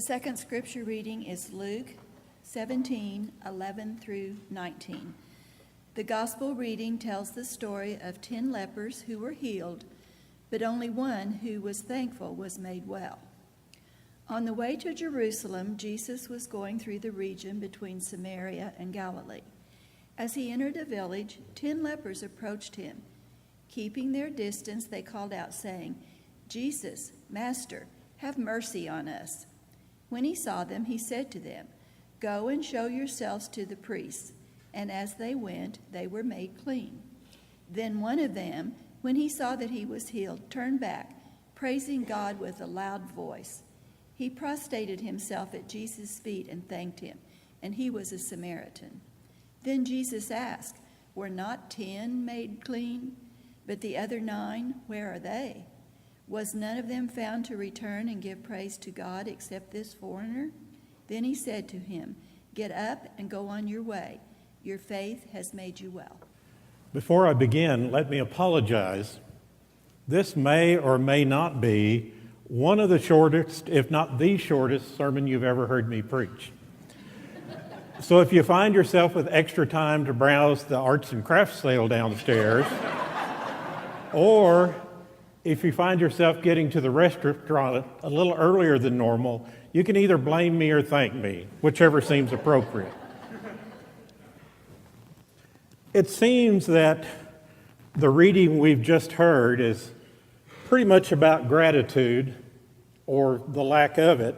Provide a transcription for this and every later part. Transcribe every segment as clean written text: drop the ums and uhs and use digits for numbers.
second scripture reading is Luke 17:11 through 19. The gospel reading tells the story of 10 lepers who were healed, but only one who was thankful was made well. On the way to Jerusalem, Jesus was going through the region between Samaria and Galilee. As he entered a village, 10 lepers approached him. Keeping their distance, they called out, saying, "Jesus, Master, have mercy on us." When he saw them, he said to them, "Go and show yourselves to the priests." And as they went, they were made clean. Then one of them, when he saw that he was healed, turned back, praising God with a loud voice. He prostrated himself at Jesus' feet and thanked him, and he was a Samaritan. Then Jesus asked, "Were not 10 made clean? But the other 9, where are they? Was none of them found to return and give praise to God except this foreigner?" Then he said to him, "Get up and go on your way. Your faith has made you well." Before I begin, let me apologize. This may or may not be one of the shortest, if not the shortest, sermon you've ever heard me preach. So if you find yourself with extra time to browse the arts and crafts sale downstairs, or if you find yourself getting to the restaurant a little earlier than normal, you can either blame me or thank me, whichever seems appropriate. It seems that the reading we've just heard is pretty much about gratitude, or the lack of it.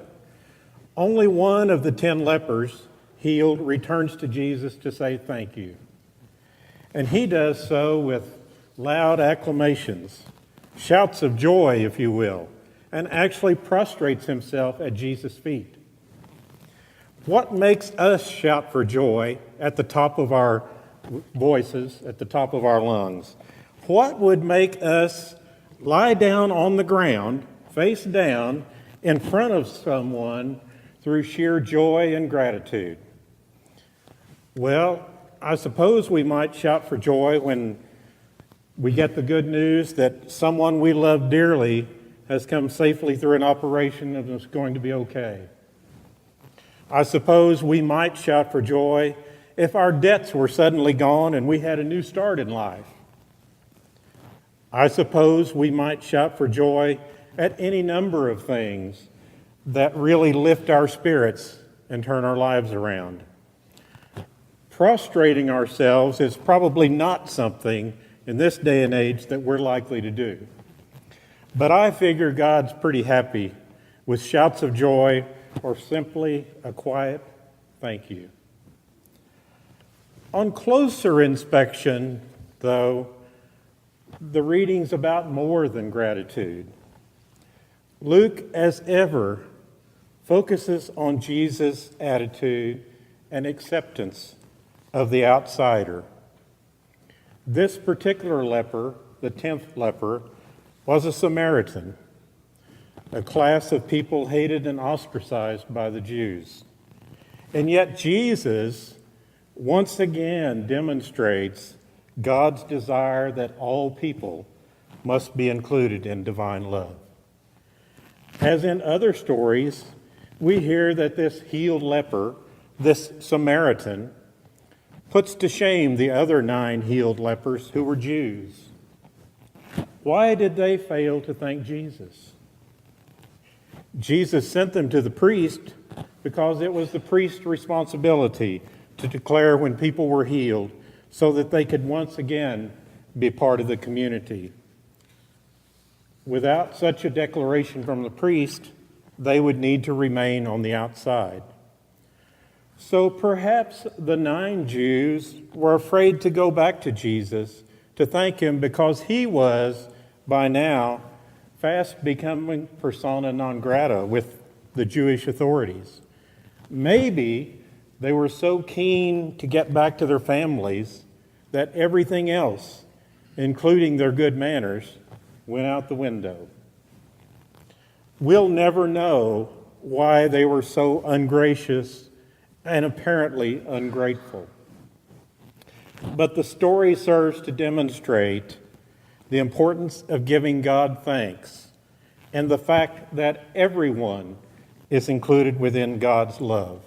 Only one of the 10 lepers healed returns to Jesus to say thank you. And he does so with loud acclamations, shouts of joy, if you will, and actually prostrates himself at Jesus' feet. What makes us shout for joy at the top of our voices, at the top of our lungs? What would make us lie down on the ground, face down, in front of someone through sheer joy and gratitude? Well, I suppose we might shout for joy when we get the good news that someone we love dearly has come safely through an operation and is going to be okay. I suppose we might shout for joy if our debts were suddenly gone and we had a new start in life. I suppose we might shout for joy at any number of things that really lift our spirits and turn our lives around. Prostrating ourselves is probably not something in this day and age that we're likely to do. But I figure God's pretty happy with shouts of joy or simply a quiet thank you. On closer inspection, though, the reading's about more than gratitude. Luke, as ever, focuses on Jesus' attitude and acceptance of the outsider. This particular leper, the 10th leper, was a Samaritan, a class of people hated and ostracized by the Jews. And yet Jesus once again demonstrates God's desire that all people must be included in divine love. As in other stories, we hear that this healed leper, this Samaritan, puts to shame the other 9 healed lepers who were Jews. Why did they fail to thank Jesus? Jesus sent them to the priest because it was the priest's responsibility to declare when people were healed so that they could once again be part of the community. Without such a declaration from the priest, they would need to remain on the outside. So perhaps the 9 Jews were afraid to go back to Jesus to thank him because he was, by now, fast becoming persona non grata with the Jewish authorities. Maybe they were so keen to get back to their families that everything else, including their good manners, went out the window. We'll never know why they were so ungracious and apparently ungrateful. But the story serves to demonstrate the importance of giving God thanks and the fact that everyone is included within God's love.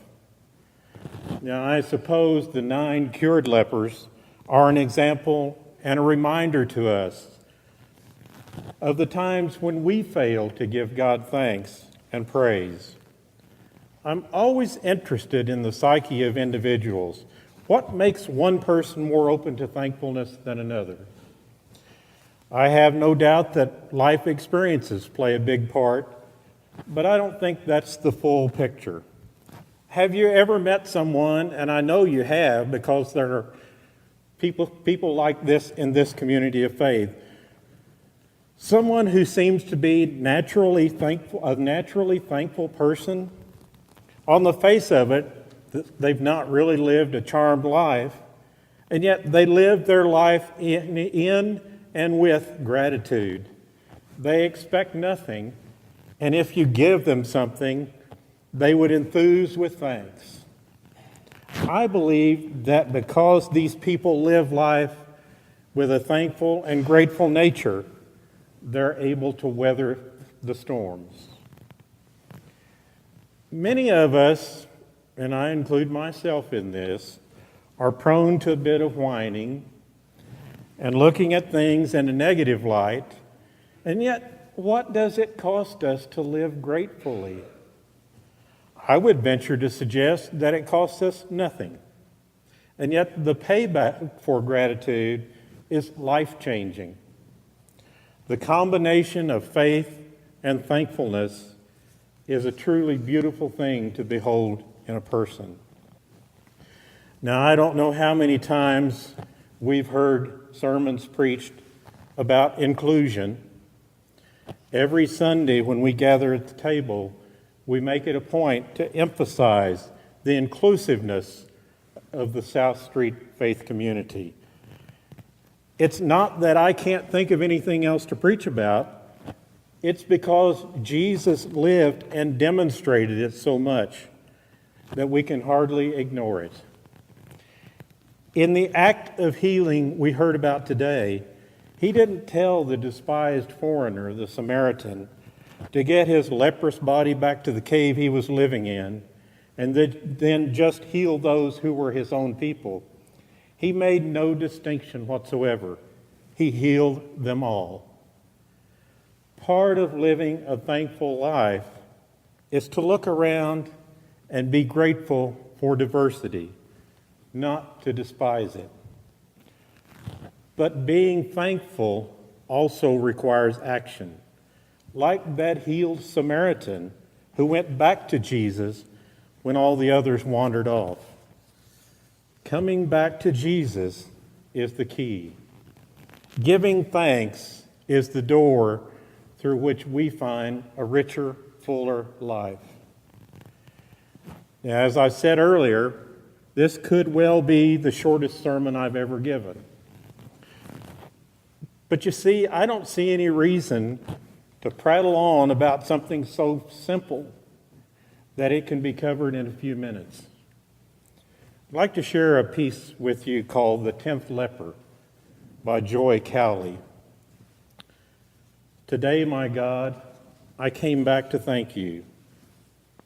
Now, I suppose the 9 cured lepers are an example and a reminder to us of the times when we fail to give God thanks and praise. I'm always interested in the psyche of individuals. What makes one person more open to thankfulness than another? I have no doubt that life experiences play a big part, but I don't think that's the full picture. Have you ever met someone, and I know you have because there are people like this in this community of faith, someone who seems to be a naturally thankful person? On the face of it, they've not really lived a charmed life, and yet they live their life in and with gratitude. They expect nothing, and if you give them something, they would enthuse with thanks. I believe that because these people live life with a thankful and grateful nature, they're able to weather the storms. Many of us, and I include myself in this, are prone to a bit of whining and looking at things in a negative light, and yet what does it cost us to live gratefully? I would venture to suggest that it costs us nothing, and yet the payback for gratitude is life-changing. The combination of faith and thankfulness is a truly beautiful thing to behold in a person. Now, I don't know how many times we've heard sermons preached about inclusion. Every Sunday when we gather at the table, we make it a point to emphasize the inclusiveness of the South Street faith community. It's not that I can't think of anything else to preach about. It's because Jesus lived and demonstrated it so much that we can hardly ignore it. In the act of healing we heard about today, he didn't tell the despised foreigner, the Samaritan, to get his leprous body back to the cave he was living in and then just heal those who were his own people. He made no distinction whatsoever. He healed them all. Part of living a thankful life is to look around and be grateful for diversity, not to despise it. But being thankful also requires action, like that healed Samaritan who went back to Jesus when all the others wandered off. Coming back to Jesus is the key. Giving thanks is the door through which we find a richer, fuller life. Now, as I said earlier, this could well be the shortest sermon I've ever given. But you see, I don't see any reason to prattle on about something so simple that it can be covered in a few minutes. I'd like to share a piece with you called The 10th Leper by Joy Cowley. Today, my God, I came back to thank you.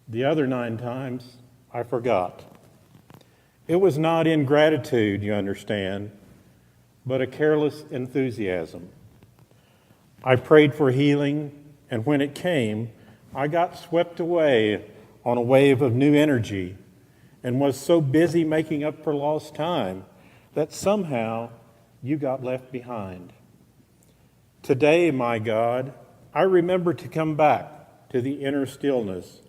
The other 9 times, I forgot. It was not ingratitude, you understand, but a careless enthusiasm. I prayed for healing, and when it came, I got swept away on a wave of new energy and was so busy making up for lost time that somehow you got left behind. Today, my God, I remember to come back to the inner stillness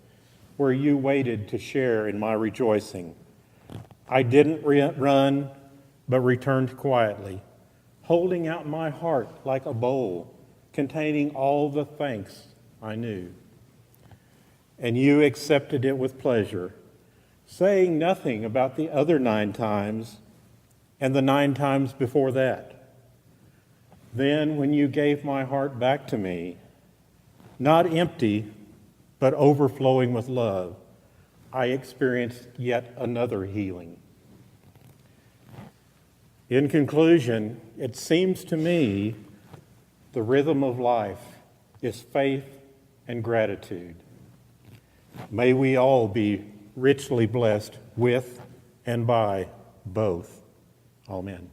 where you waited to share in my rejoicing. I didn't run, but returned quietly, holding out my heart like a bowl containing all the thanks I knew. And you accepted it with pleasure, saying nothing about the other 9 times and the 9 times before that. Then, when you gave my heart back to me, not empty, but overflowing with love, I experienced yet another healing. In conclusion, it seems to me the rhythm of life is faith and gratitude. May we all be richly blessed with and by both. Amen.